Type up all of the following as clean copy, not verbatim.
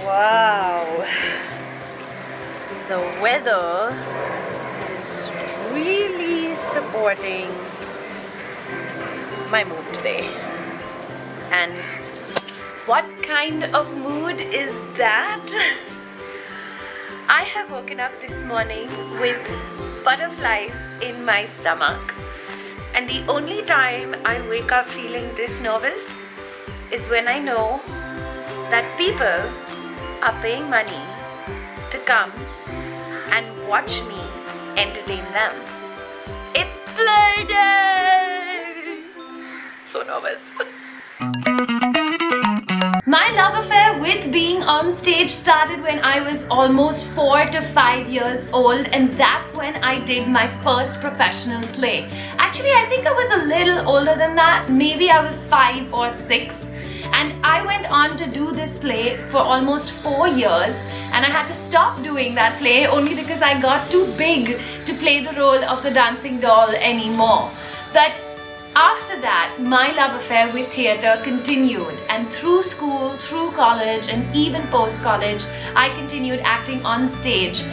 Wow, the weather is really supporting my mood today. And what kind of mood is that? I have woken up this morning with butterflies in my stomach, and the only time I wake up feeling this nervous is when I know that people are paying money to come and watch me entertain them. It's play day! So nervous. My love affair with being on stage started when I was almost 4 to 5 years old, and that's when I did my first professional play. Actually, I think I was a little older than that. Maybe I was 5 or 6. And I went on to do this play for almost 4 years, and I had to stop doing that play only because I got too big to play the role of the dancing doll anymore. But after that, my love affair with theatre continued, and through school, through college, and even post-college, I continued acting on stage.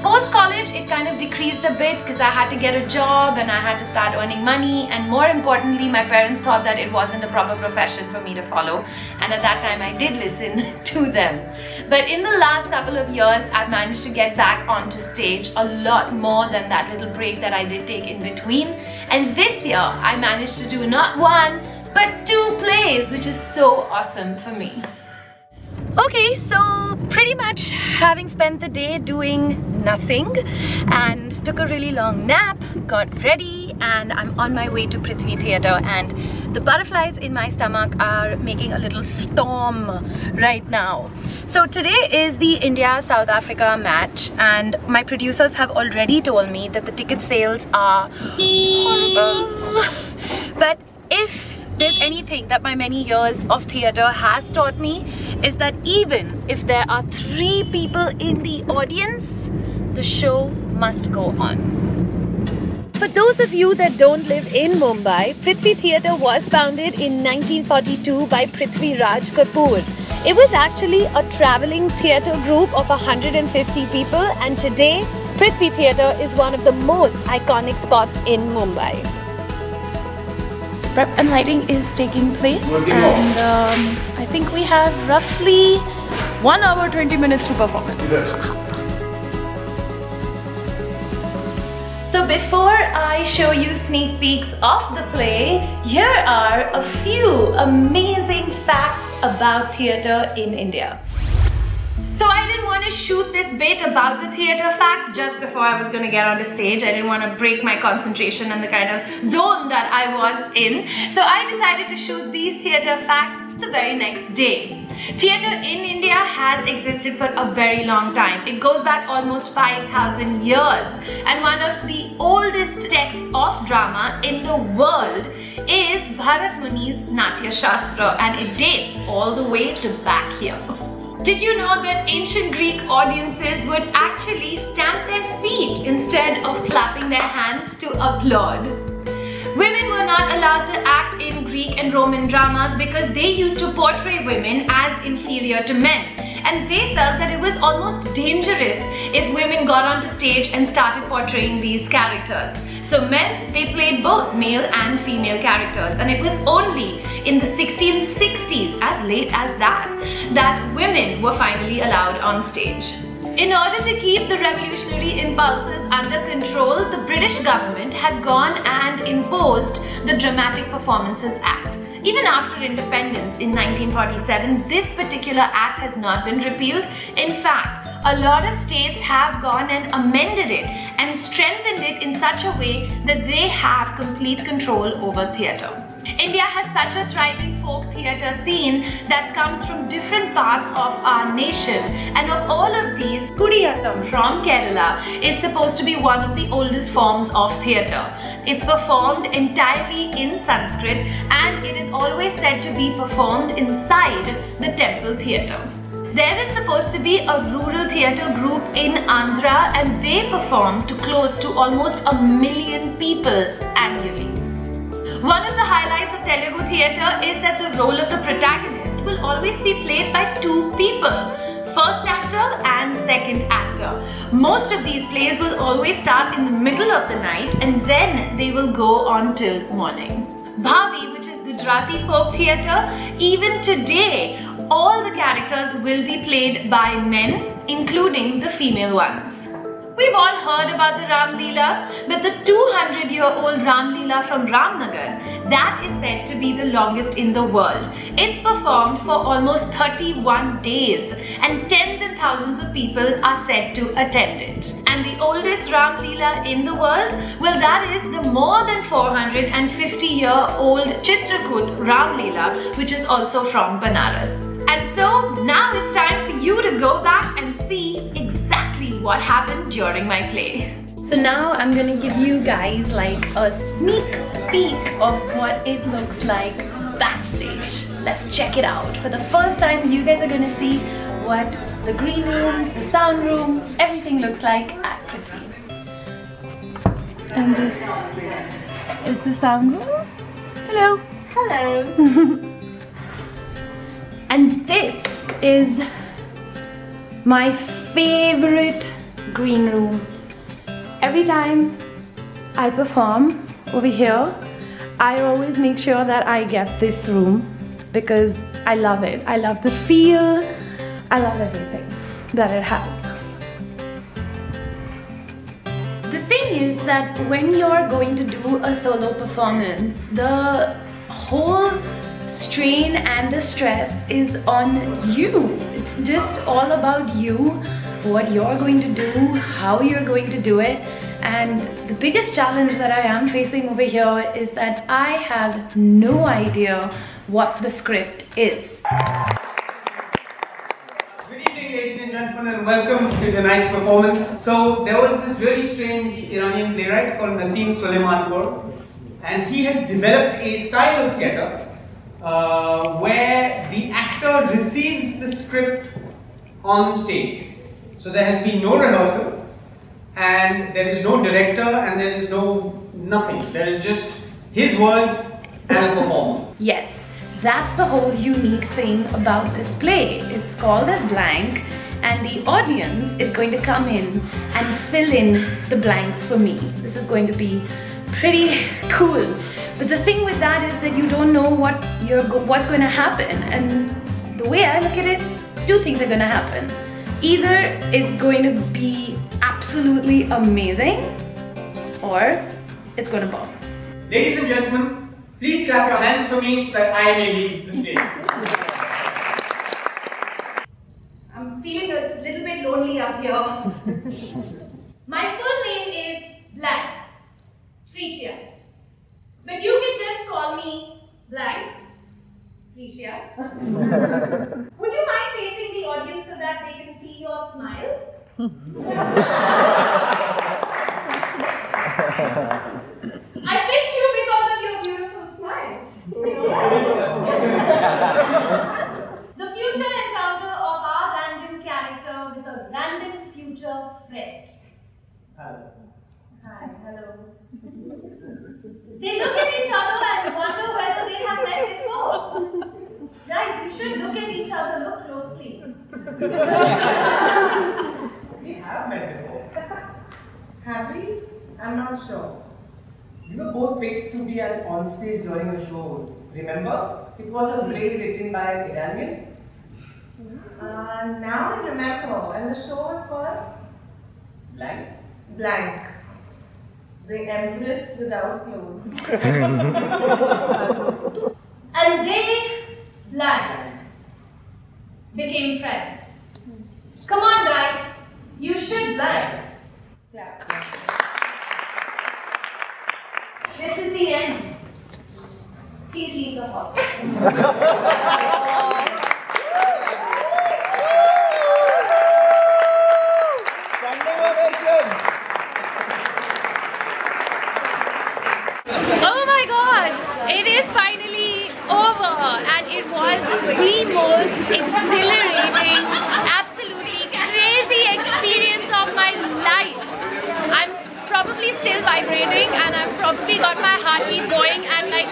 Post-college, it kind of decreased a bit because I had to get a job and I had to start earning money, and more importantly, my parents thought that it wasn't a proper profession for me to follow, and at that time I did listen to them. But in the last couple of years, I've managed to get back onto stage a lot more than that little break that I did take in between, and this year I managed to do not 1 but 2 plays, which is so awesome for me. Okay, so pretty much having spent the day doing nothing and took a really long nap, got ready, and I'm on my way to Prithvi Theatre, and the butterflies in my stomach are making a little storm right now. So today is the India-South Africa match, and my producers have already told me that the ticket sales are horrible. But if there's anything that my many years of theatre has taught me, is that even if there are 3 people in the audience, the show must go on. For those of you that don't live in Mumbai, Prithvi Theatre was founded in 1942 by Prithvi Raj Kapoor. It was actually a travelling theatre group of 150 people, and today Prithvi Theatre is one of the most iconic spots in Mumbai. Prep and lighting is taking place, and I think we have roughly 1 hour 20 minutes to performance. So before I show you sneak peeks of the play, here are a few amazing facts about theatre in India. So I didn't want to shoot this bit about the theatre facts just before I was going to get on the stage. I didn't want to break my concentration and the kind of zone that I was in. So I decided to shoot these theatre facts the very next day. Theatre in India has existed for a very long time. It goes back almost 5,000 years. And one of the oldest texts of drama in the world is Bharat Muni's Natya Shastra, and it dates all the way to back here. Did you know that ancient Greek audiences would actually stamp their feet instead of clapping their hands to applaud? Women were not allowed to act in Greek and Roman dramas because they used to portray women as inferior to men. And they felt that it was almost dangerous if women got onto stage and started portraying these characters. So men, they played both male and female characters, and it was only in the 1660s, as late as that, that women were finally allowed on stage. In order to keep the revolutionary impulses under control, the British government had gone and imposed the Dramatic Performances Act. Even after independence in 1947, this particular act has not been repealed. In fact, a lot of states have gone and amended it and strengthened it in such a way that they have complete control over theatre. India has such a thriving folk theatre scene that comes from different parts of our nation, and of all of these, Kudiyattam from Kerala is supposed to be one of the oldest forms of theatre. It's performed entirely in Sanskrit, and it is always said to be performed inside the temple theatre. There is supposed to be a rural theatre group in Andhra, and they perform to close to almost 1 million people annually. One of the highlights of Telugu theatre is that the role of the protagonist will always be played by two people, first actor and second actor. Most of these plays will always start in the middle of the night and then they will go on till morning. Bhavi, which is Gujarati folk theatre, even today, all the characters will be played by men, including the female ones. We've all heard about the Ram Leela, but the 200-year-old Ram Leela from Ramnagar, that is said to be the longest in the world. It's performed for almost 31 days and tens and thousands of people are said to attend it. And the oldest Ram Leela in the world, well, that is the more than 450-year-old Chitrakoot Ram Leela, which is also from Banaras. And so now it's time for you to go back and see exactly what happened during my play. So now I'm gonna give you guys like a sneak peek of what it looks like backstage. Let's check it out. For the first time, you guys are gonna see what the green rooms, the sound room, everything looks like at Prithvi. And this is the sound room. Hello. Hello. And this is my favorite green room. Every time I perform over here, I always make sure that I get this room because I love it. I love the feel. I love everything that it has. The thing is that when you're going to do a solo performance, the whole strain and the stress is on you. It's just all about you, what you're going to do, how you're going to do it. And the biggest challenge that I am facing over here is that I have no idea what the script is. Good evening, ladies and gentlemen, and welcome to tonight's performance. So there was this really strange Iranian playwright called Naseem Suleymanpur, and he has developed a style of theatre where the actor receives the script on stage. So there has been no rehearsal, and there is no director, and there is nothing. There is just his words and a performer. Yes, that's the whole unique thing about this play. It's called as blank, and the audience is going to come in and fill in the blanks for me. This is going to be pretty cool. But the thing with that is that you don't know what's going to happen. And the way I look at it, two things are going to happen. Either it's going to be absolutely amazing, or it's going to bomb. Ladies and gentlemen, please clap your hands for me so that I may leave the stage. I'm feeling a little bit lonely up here. My full name is Blank, Tricia. But you can just call me Blank, Tricia. Would you mind facing the audience so that they can see your smile? I picked you because of your beautiful smile. The future encounter of our random character with a random future friend. Hello. Hi, hello. They look at each other and wonder whether they have met before. Guys, you should look at each other, look closely. We have met before. Have we? I'm not sure. You were both picked to be on stage during a show. Remember? It was a play written by an Iranian. Now I remember. And the show was called? Blank. Blank. The Empress Without Clothes. And they, Blank, became friends. Come on guys, you should Blank. Clap. This is the end. Please leave the hall. Oh my god! It is finally over and it was the most exhilarating, absolutely crazy experience of my life. I'm probably still vibrating and I've probably got my heartbeat going at like